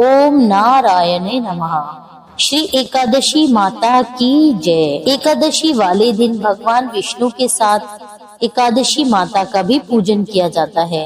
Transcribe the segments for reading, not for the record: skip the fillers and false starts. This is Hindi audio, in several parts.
ओम नारायणे नमः। श्री एकादशी माता की जय। एकादशी वाले दिन भगवान विष्णु के साथ एकादशी माता का भी पूजन किया जाता है।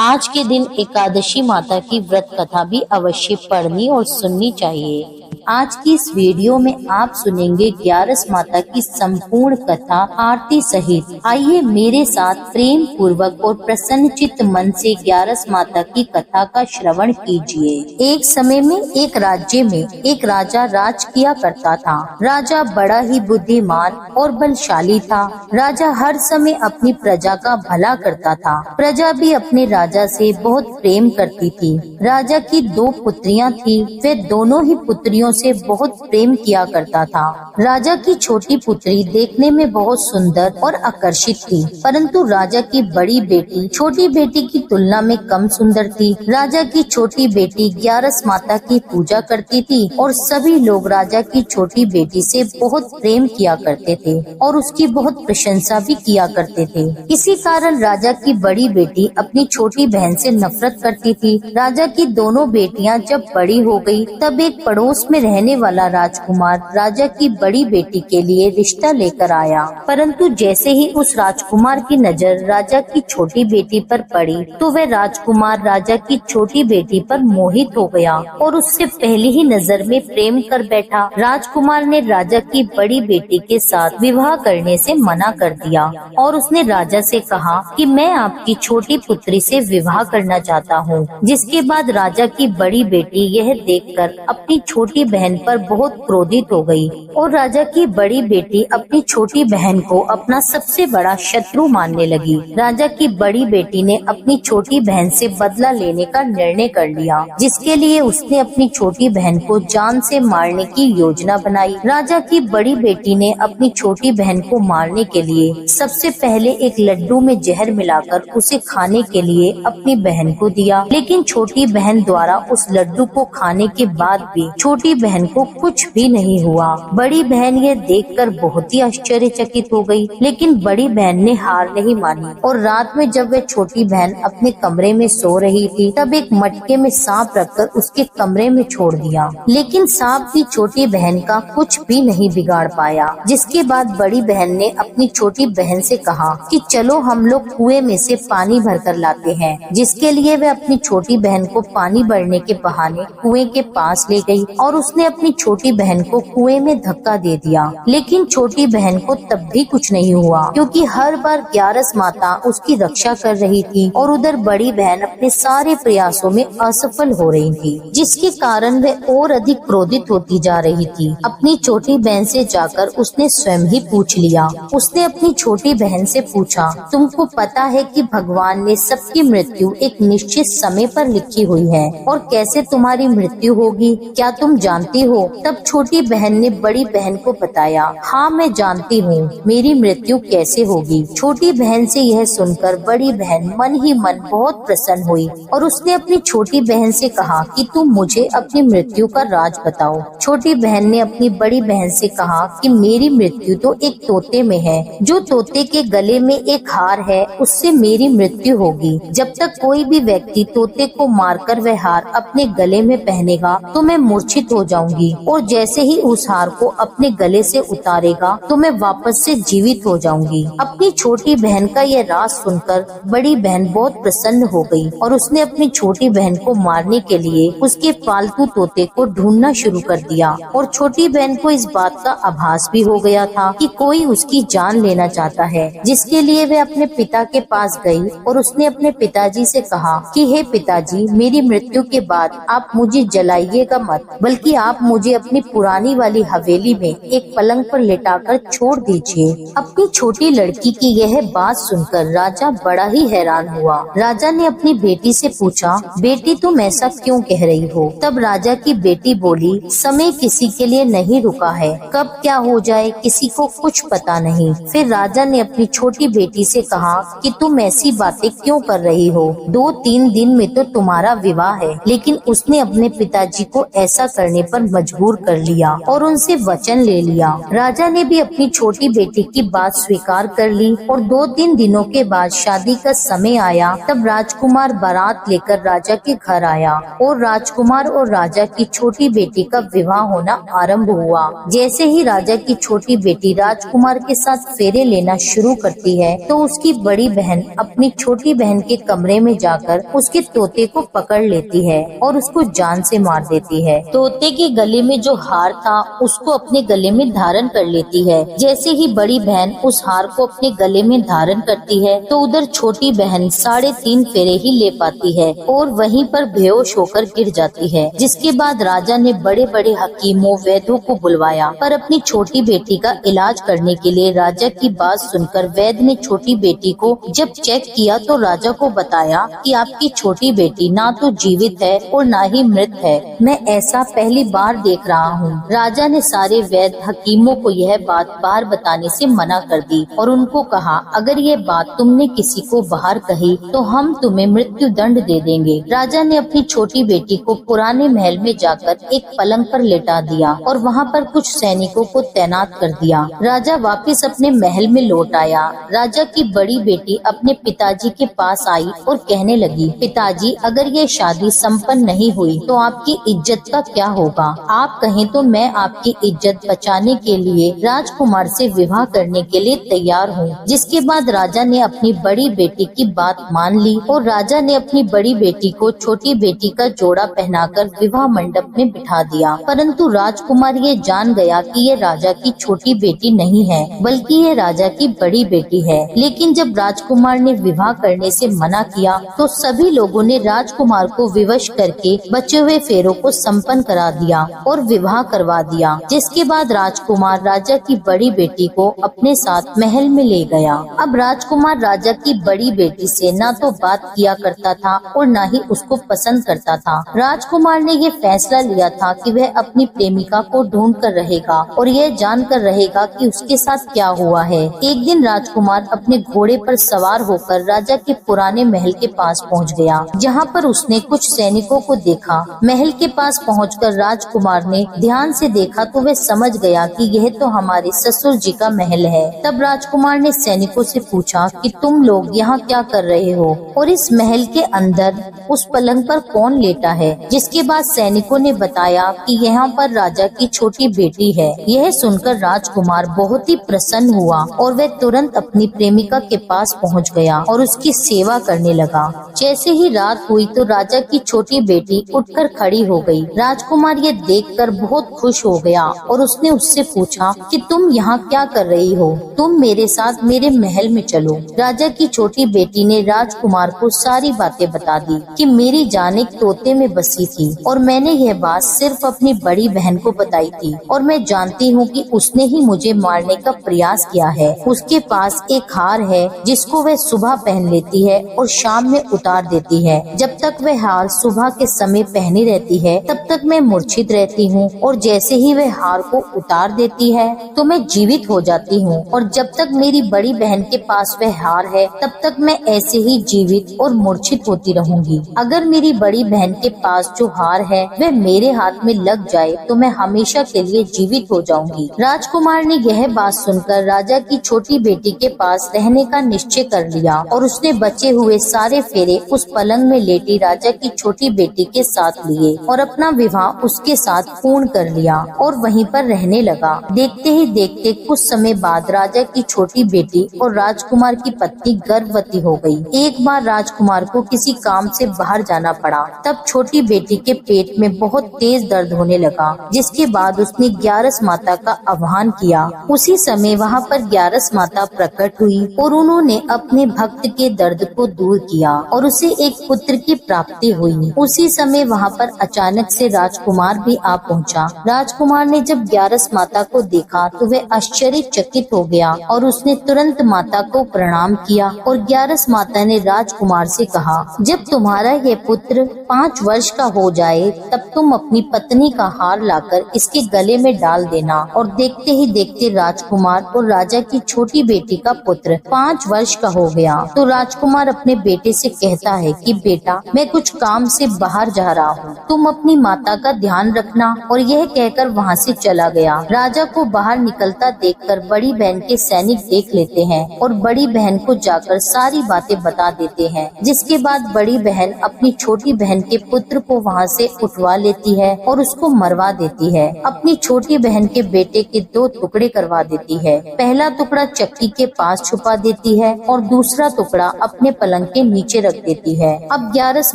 आज के दिन एकादशी माता की व्रत कथा भी अवश्य पढ़नी और सुननी चाहिए। आज की इस वीडियो में आप सुनेंगे ग्यारस माता की संपूर्ण कथा आरती सहित। आइए मेरे साथ प्रेम पूर्वक और प्रसन्नचित्त मन से ग्यारस माता की कथा का श्रवण कीजिए। एक समय में एक राज्य में एक राजा राज किया करता था। राजा बड़ा ही बुद्धिमान और बलशाली था। राजा हर समय अपनी प्रजा का भला करता था। प्रजा भी अपने राजा से बहुत प्रेम करती थी। राजा की 2 पुत्रियां थी। वे दोनों ही पुत्रियों से बहुत प्रेम किया करता था। राजा की छोटी पुत्री देखने में बहुत सुंदर और आकर्षित थी, परंतु राजा की बड़ी बेटी छोटी बेटी की तुलना में कम सुंदर थी। राजा की छोटी बेटी ग्यारस माता की पूजा करती थी और सभी लोग राजा की छोटी बेटी से बहुत प्रेम किया करते थे और उसकी बहुत प्रशंसा भी किया करते थे। इसी कारण राजा की बड़ी बेटी अपनी छोटी बहन से नफरत करती थी। राजा की दोनों बेटियां जब बड़ी हो गई, तब एक पड़ोस में रहने वाला राजकुमार राजा की बड़ी बेटी के लिए रिश्ता लेकर आया। परंतु जैसे ही उस राजकुमार की नजर राजा की छोटी बेटी पर पड़ी, तो वह राजकुमार राजा की छोटी बेटी पर मोहित हो गया और उससे पहली ही नजर में प्रेम कर बैठा। राजकुमार ने राजा की बड़ी बेटी के साथ विवाह करने से मना कर दिया और उसने राजा से कहा कि मैं आपकी छोटी पुत्री से विवाह करना चाहता हूँ। जिसके बाद राजा की बड़ी बेटी यह देखकर अपनी छोटी बहन पर बहुत क्रोधित हो गई और राजा की बड़ी बेटी अपनी छोटी बहन को अपना सबसे बड़ा शत्रु मानने लगी। राजा की बड़ी बेटी ने अपनी छोटी बहन से बदला लेने का निर्णय कर लिया, जिसके लिए उसने अपनी छोटी बहन को जान से मारने की योजना बनाई। राजा की बड़ी बेटी ने अपनी छोटी बहन को मारने के लिए सबसे पहले एक लड्डू में जहर मिलाकर उसे खाने के लिए अपनी बहन को दिया, लेकिन छोटी बहन द्वारा उस लड्डू को खाने के बाद भी छोटी बहन को कुछ भी नहीं हुआ। बड़ी बहन ये देखकर बहुत ही आश्चर्यचकित हो गई, लेकिन बड़ी बहन ने हार नहीं मानी और रात में जब वह छोटी बहन अपने कमरे में सो रही थी, तब एक मटके में सांप रखकर उसके कमरे में छोड़ दिया, लेकिन सांप भी छोटी बहन का कुछ भी नहीं बिगाड़ पाया। जिसके बाद बड़ी बहन ने अपनी छोटी बहन से कहा कि चलो हम लोग कुएं में से पानी भरकर लाते हैं। जिसके लिए वह अपनी छोटी बहन को पानी भरने के बहाने कुएं के पास ले गई और उसने अपनी छोटी बहन को कुएं में धक्का दे दिया, लेकिन छोटी बहन को तब भी कुछ नहीं हुआ, क्योंकि हर बार ग्यारस माता उसकी रक्षा कर रही थी और उधर बड़ी बहन अपने सारे प्रयासों में असफल हो रही थी, जिसके कारण वह और अधिक क्रोधित होती जा रही थी। अपनी छोटी बहन से जाकर उसने स्वयं ही पूछ लिया। उसने अपनी छोटी बहन से पूछा, तुमको पता है कि भगवान ने सबकी मृत्यु एक निश्चित समय पर लिखी हुई है और कैसे तुम्हारी मृत्यु होगी, क्या तुम जानती हो? तब छोटी बहन ने बड़ी बहन को बताया, हाँ मैं जानती हूँ मेरी मृत्यु कैसे होगी। छोटी बहन से यह सुनकर बड़ी बहन मन ही मन बहुत प्रसन्न हुई और उसने अपनी छोटी बहन से कहा कि तुम मुझे अपनी मृत्यु का राज बताओ। छोटी बहन ने अपनी बड़ी बहन से कहा कि मेरी मृत्यु तो एक तोते में है। जो तोते के गले में एक हार है, उससे मेरी मृत्यु होगी। जब तक कोई भी व्यक्ति तोते को मारकर वह हार अपने गले में पहनेगा तो मैं मूर्छित हो जाऊंगी और जैसे ही उस हार को अपने गले से उतारेगा तो मैं वापस से जीवित हो जाऊंगी। अपनी छोटी बहन का यह राज सुनकर बड़ी बहन बहुत प्रसन्न हो गई और उसने अपनी छोटी बहन को मारने के लिए उसके पालतू तोते को ढूंढना शुरू कर दिया और छोटी बहन को इस बात का आभास भी हो गया था कि कोई उसकी जान लेना चाहता है, जिसके लिए वह अपने पिता के पास गई और उसने अपने पिताजी से कहा कि हे पिताजी, मेरी मृत्यु के बाद आप मुझे जलाइएगा मत, बल्कि आप मुझे अपनी पुरानी वाली हवेली में एक पलंग पर लेटाकर छोड़ दीजिए। अपनी छोटी लड़की की यह बात सुनकर राजा बड़ा ही हैरान हुआ। राजा ने अपनी बेटी से पूछा, बेटी तुम ऐसा क्यों कह रही हो? तब राजा की बेटी बोली, समय किसी के लिए नहीं रुका है, कब क्या हो जाए किसी को कुछ पता नहीं। फिर राजा ने अपनी छोटी बेटी से कहा कि तुम ऐसी बातें क्यों कर रही हो? 2-3 दिन में तो तुम्हारा विवाह है। लेकिन उसने अपने पिताजी को ऐसा करने पर मजबूर कर लिया और उनसे वचन ले लिया। राजा ने भी अपनी छोटी बेटी की बात स्वीकार कर ली और 2-3 दिनों के बाद शादी का समय आया। तब राजकुमार बारात लेकर राजा के घर आया और राजकुमार और राजा की छोटी बेटी का विवाह होना आरंभ हुआ। जैसे ही राजा की छोटी बेटी राजकुमार के साथ फेरे लेना शुरू करती है तो उसकी बड़ी बहन अपनी छोटी बहन के कमरे में जाकर उसके तोते को पकड़ लेती है और उसको जान से मार देती है। तोते के गले में जो हार था उसको अपने गले में धारण कर लेती है। जैसे ही बड़ी बहन उस हार को अपने गले में धारण करती है तो उधर छोटी बहन 3.5 फेरे ही ले पाती है और वहीं पर बेहोश होकर गिर जाती है। जिसके बाद राजा ने बड़े बड़े हकीमों वैद्यों को बुलवाया, पर अपनी छोटी बेटी का इलाज करने के लिए राजा की बात सुनकर वैद्य ने छोटी बेटी को जब चेक किया तो राजा को बताया कि आपकी छोटी बेटी ना तो जीवित है और ना ही मृत है। मैं ऐसा पहली बार देख रहा हूँ। राजा ने सारे वैद्य हकीमों को यह बात बाहर बताने से मना कर दी और उनको कहा, अगर ये बात तुमने किसी को बाहर कही तो हम तुम्हें मृत्यु दंड दे देंगे। राजा ने अपनी छोटी बेटी को पुराने महल में जाकर एक पलंग पर लेटा दिया और वहाँ पर कुछ सैनिकों को तैनात कर दिया। राजा वापस अपने महल में लौट आया। राजा की बड़ी बेटी अपने पिताजी के पास आई और कहने लगी, पिताजी, अगर ये शादी संपन्न नहीं हुई तो आपकी इज्जत का क्या होगा? आप कहें तो मैं आपकी इज्जत बचाने के लिए राजकुमार से विवाह करने के लिए तैयार हूँ। जिसके बाद राजा ने अपनी बड़ी बेटी की बात मान ली और राजा ने अपनी बड़ी बेटी को छोटी बेटी का जोड़ा पहनाकर विवाह मंडप में बिठा दिया। परंतु राजकुमार ये जान गया कि ये राजा की छोटी बेटी नहीं है बल्कि ये राजा की बड़ी बेटी है। लेकिन जब राजकुमार ने विवाह करने से मना किया तो सभी लोगों ने राजकुमार को विवश करके बचे हुए फेरों को संपन्न करा दिया और विवाह करवा दिया। जिसके बाद राजकुमार राजा की बड़ी बेटी को अपने साथ महल में ले गया। अब राजकुमार राजा की बड़ी बेटी से न तो बात किया करता था और न ही उसको पसंद करता था। राजकुमार ने ये फैसला लिया था कि वह अपनी प्रेमिका को ढूंढ कर रहेगा और यह जान कर रहेगा कि उसके साथ क्या हुआ है। एक दिन राजकुमार अपने घोड़े पर सवार होकर राजा के पुराने महल के पास पहुंच गया, जहां पर उसने कुछ सैनिकों को देखा। महल के पास पहुंचकर राजकुमार ने ध्यान से देखा तो वह समझ गया कि यह तो हमारे ससुर जी का महल है। तब राजकुमार ने सैनिकों से पूछा कि तुम लोग यहाँ क्या कर रहे हो और इस महल के अंदर उस पलंग पर कौन लेटा है? जिसके बाद सैनिकों ने बताया कि यहाँ पर राजा की छोटी बेटी है। यह सुनकर राजकुमार बहुत ही प्रसन्न हुआ और वह तुरंत अपनी प्रेमिका के पास पहुँच गया और उसकी सेवा करने लगा। जैसे ही रात हुई तो राजा की छोटी बेटी उठकर खड़ी हो गई। राजकुमार ये देखकर बहुत खुश हो गया और उसने उससे पूछा कि तुम यहाँ क्या कर रही हो? तुम मेरे साथ मेरे महल में चलो। राजा की छोटी बेटी ने राजकुमार को सारी बातें बता दी कि मेरी जान एक तोते में बसी थी और मैंने यह बात सिर्फ अपनी बड़ी बहन को बताई थी और मैं जानती हूँ कि उसने ही मुझे मारने का प्रयास किया है। उसके पास एक हार है जिसको वह सुबह पहन लेती है और शाम में उतार देती है। जब तक वह हार सुबह के समय पहनी रहती है तब तक मैं मूर्छित रहती हूँ और जैसे ही वह हार को उतार देती है तो मैं जीवित हो जाती हूँ और जब तक मेरी बड़ी बहन के पास वह हार है तब तक मैं ऐसे ही जीवित और मूर्छित होती रहूंगी। अगर मेरी बड़ी बहन के पास जो हार है वह मेरे हाथ में लग जाए तो मैं हमेशा के लिए जीवित हो जाऊंगी। राजकुमार ने यह बात सुनकर राजा की छोटी बेटी के पास रहने का निश्चय कर लिया और उसने बचे हुए सारे फेरे उस पलंग में लेटी राजा की छोटी बेटी के साथ लिए और अपना विवाह उसके साथ पूर्ण कर लिया और वहीं पर रहने लगा। देखते ही देखते कुछ समय बाद राजा की छोटी बेटी और राजकुमार की पत्नी गर्भवती हो गई। एक बार राजकुमार को किसी काम से बाहर जाना पड़ा। तब छोटी बेटी के पेट में बहुत तेज दर्द होने लगा, जिसके बाद उसने ग्यारस माता का आह्वान किया। उसी समय वहाँ पर ग्यारस माता प्रकट हुई और उन्होंने अपने भक्त के दर्द को दूर किया और उसे एक पुत्र की प्राप्ति हुई। उसी समय वहाँ पर अचानक से राजकुमार भी आ पहुँचा। राजकुमार ने जब ग्यारस माता को देखा तो वह आश्चर्यचकित हो गया और उसने तुरंत माता को प्रणाम किया और ग्यारस माता ने राजकुमार से कहा, जब तुम्हारा यह पुत्र 5 वर्ष का हो जाए तब तुम अपनी पत्नी का हार लाकर इसके गले में डाल देना। और देखते ही देखते राजकुमार और राजा की छोटी बेटी का पुत्र 5 वर्ष का हो गया। तो राजकुमार अपने बेटे से कहता है कि बेटा, मैं कुछ काम से बाहर जा रहा हूँ, तुम अपनी माता का ध्यान ध्यान रखना। और यह कहकर वहाँ से चला गया। राजा को बाहर निकलता देखकर बड़ी बहन के सैनिक देख लेते हैं और बड़ी बहन को जाकर सारी बातें बता देते हैं, जिसके बाद बड़ी बहन अपनी छोटी बहन के पुत्र को वहाँ से उठवा लेती है और उसको मरवा देती है। अपनी छोटी बहन के बेटे के 2 टुकड़े करवा देती है। पहला टुकड़ा चक्की के पास छुपा देती है और दूसरा टुकड़ा अपने पलंग के नीचे रख देती है। अब ग्यारस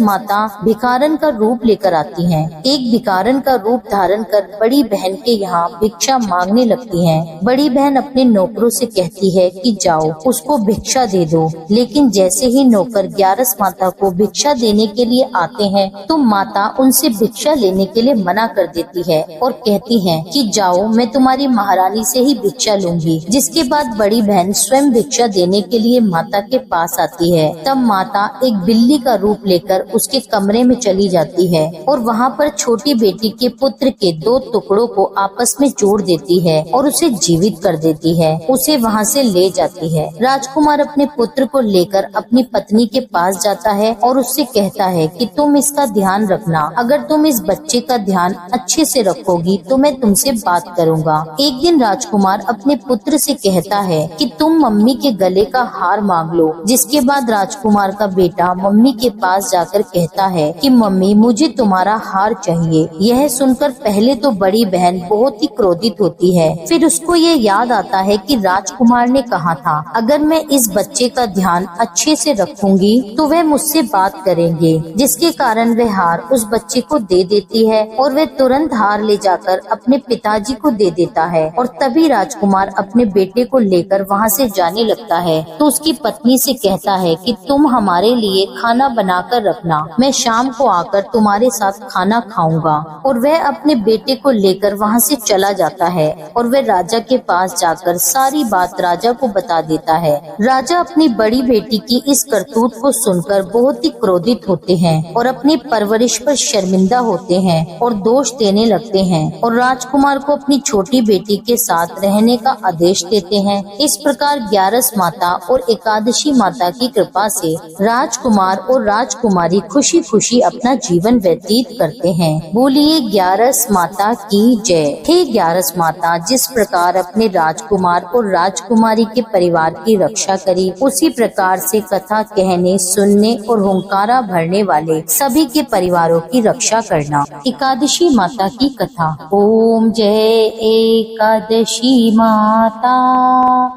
माता भिखारन का रूप लेकर आती हैं। एक भिखारन का रूप धारण कर बड़ी बहन के यहाँ भिक्षा मांगने लगती हैं। बड़ी बहन अपने नौकरों से कहती है कि जाओ उसको भिक्षा दे दो, लेकिन जैसे ही नौकर ग्यारस माता को भिक्षा देने के लिए आते हैं तो माता उनसे भिक्षा लेने के लिए मना कर देती है और कहती है कि जाओ मैं तुम्हारी महारानी से ही भिक्षा लूंगी। जिसके बाद बड़ी बहन स्वयं भिक्षा देने के लिए माता के पास आती है। तब माता एक बिल्ली का रूप लेकर उसके कमरे में चली जाती है और वहाँ पर छोटी बेटी के पुत्र के 2 टुकड़ों को आपस में जोड़ देती है और उसे जीवित कर देती है। उसे वहाँ से ले जाती है। राजकुमार अपने पुत्र को लेकर अपनी पत्नी के पास जाता है और उससे कहता है कि तुम इसका ध्यान रखना। अगर तुम इस बच्चे का ध्यान अच्छे से रखोगी तो मैं तुमसे बात करूँगा। एक दिन राजकुमार अपने पुत्र से कहता है कि तुम मम्मी के गले का हार मांग लो। जिसके बाद राजकुमार का बेटा मम्मी के पास जाकर कहता है कि मम्मी मुझे तुम्हारा हार चाहिए। यह सुनकर पहले तो बड़ी बहन बहुत ही क्रोधित होती है। फिर उसको ये याद आता है कि राजकुमार ने कहा था अगर मैं इस बच्चे का ध्यान अच्छे से रखूंगी तो वह मुझसे बात करेंगे। जिसके कारण वह हार उस बच्चे को दे देती है और वह तुरंत हार ले जाकर अपने पिताजी को दे देता है। और तभी राजकुमार अपने बेटे को लेकर वहाँ से जाने लगता है तो उसकी पत्नी से कहता है कि तुम हमारे लिए खाना बनाकर रखना, मैं शाम को आकर तुम्हारे साथ खाना खाऊंगा। और वह अपने बेटे को लेकर वहाँ से चला जाता है और वह राजा के पास जाकर सारी बात राजा को बता देता है। राजा अपनी बड़ी बेटी की इस करतूत को सुनकर बहुत ही क्रोधित होते हैं और अपनी परवरिश पर शर्मिंदा होते हैं और दोष देने लगते हैं और राजकुमार को अपनी छोटी बेटी के साथ रहने का आदेश देते हैं। इस प्रकार ग्यारस माता और एकादशी माता की कृपा से राजकुमार और राजकुमारी खुशी खुशी अपना जीवन व्यतीत करते हैं। बोलिए ग्यारस माता की जय। हे ग्यारस माता, जिस प्रकार अपने राजकुमार और राजकुमारी के परिवार की रक्षा करी, उसी प्रकार से कथा कहने, सुनने और हुंकारा भरने वाले सभी के परिवारों की रक्षा करना। एकादशी माता की कथा। ओम जय एकादशी माता,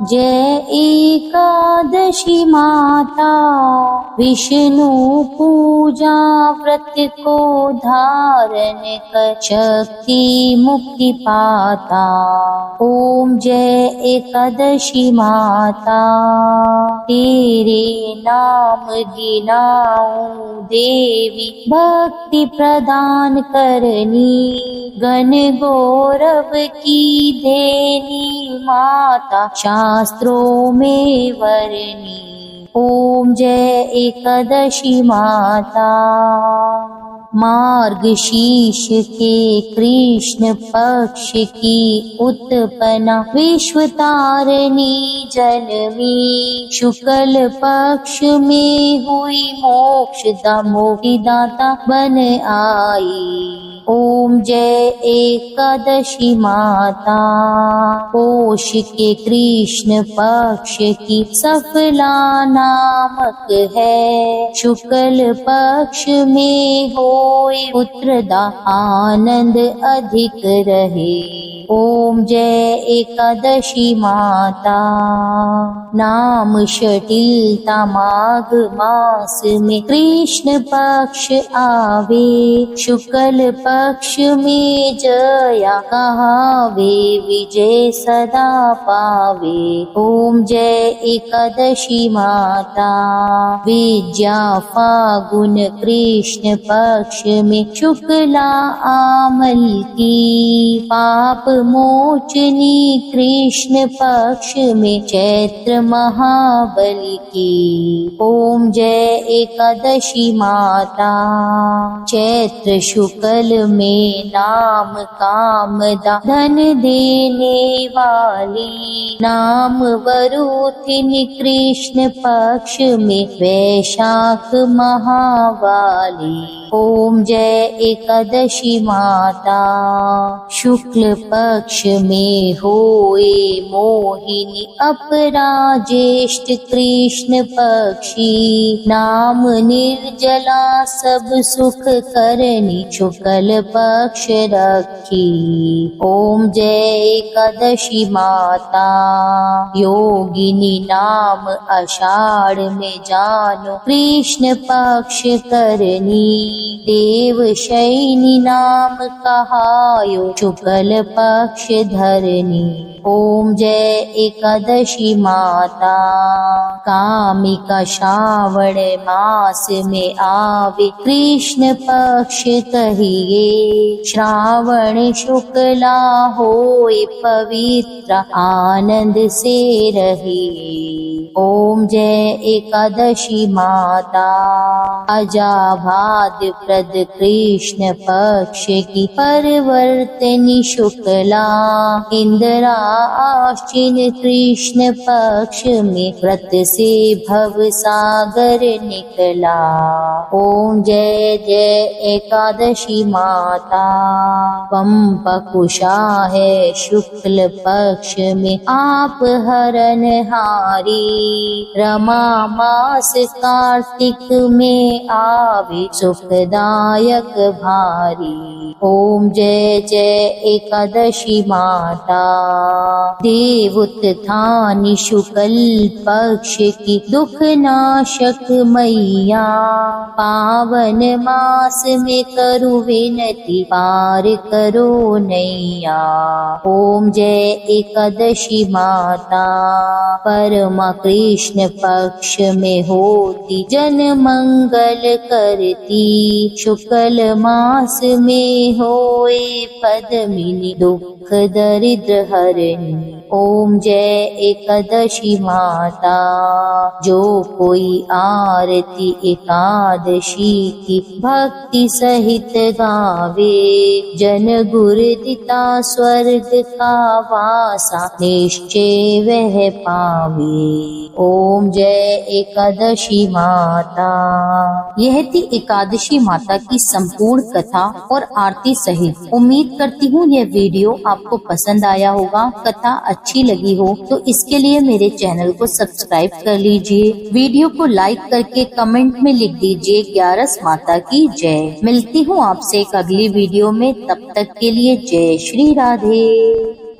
जय एकादशी माता। विष्णु पूजा व्रत को धारण कर शक्ति मुक्ति पाता। ओम जय एकादशी माता, तेरे नाम गिनाऊं देवी, भक्ति प्रदान करनी, गण गौरव की देनी माता, शास्त्रों में वरनी। ओम जय एकादशी माता। मार्गशीर्ष के कृष्ण पक्ष की उत्पन्ना, विश्व तारिणी जन्मी, शुक्ल पक्ष में हुई मोक्षदा, मोक्षदाता बन आई। ओम जय एकादशी माता। पोष के कृष्ण पक्ष की सफला नामक है, शुक्ल पक्ष में होए पुत्रदा, आनंद अधिक रहे। ओम जय एकादशी माता। नाम शटिलता माघ मास में कृष्ण पक्ष आवे, शुक्ल पक्ष में जया कहावे, विजय सदा पावे। ओम जय एकादशी माता। विद्या फागुन कृष्ण पक्ष में शुक्ला आमल की, पाप मोचनी कृष्ण पक्ष में चैत्र महाबली की। ओम जय एकादशी माता। चैत्र शुक्ल में नाम कामदा धन देने वाली, नाम वरुथिनी कृष्ण पक्ष में वैशाख महावाली। ओम जय एकादशी माता। शुक्ल पक्ष में होए मोहिनी अपरा ज्येष्ठ कृष्ण पक्षी, नाम निर्जला सब सुख करनी शुक्ल पक्ष रखी। ओम जय एकादशी माता। योगिनी नाम आषाढ़ में जानो कृष्ण पक्ष करनी, देवशयनी नाम कहायो शुक्ल पक्ष धरनी। ओम जय एकादशी माता। कामिका श्रावण मास में आवे कृष्ण पक्ष कहिए, श्रावण शुक्ला होए पवित्र आनंद से रहिए। ओम जय एकादशी माता। अजाभाद कृष्ण पक्ष की परिवर्तनी शुक्ला, इंदिरा आश्विन कृष्ण पक्ष में व्रत से भव सागर निकला। ओम जय जय एकादशी माता। पंपकुशा है शुक्ल पक्ष में आप हरनहारी, रमा मास कार्तिक में आवे सुखदायक भारी। ओम जय जय एकादशी माता। देवोत्थानी शुक्ल पक्ष की दुख नाशक मैया, पावन मास में करु विनती पार करो नैया। ओम जय एकादशी माता। परमा कृष्ण पक्ष में होती जन मंगल करती, शुक्ल मास में होए पद्मिनी दुख दरिद्र हरणी। ओम जय एकादशी माता। जो कोई आरती एकादशी की भक्ति सहित गावे, जन गुरुदिता स्वर्ग का वासा निश्चय वह पावे। ओम जय एकादशी माता। यह थी एकादशी माता की संपूर्ण कथा और आरती सहित। उम्मीद करती हूँ यह वीडियो आपको पसंद आया होगा। कथा अच्छी लगी हो तो इसके लिए मेरे चैनल को सब्सक्राइब कर लीजिए। वीडियो को लाइक करके कमेंट में लिख दीजिए 11 माता की जय। मिलती हूँ आपसे एक अगली वीडियो में, तब तक के लिए जय श्री राधे।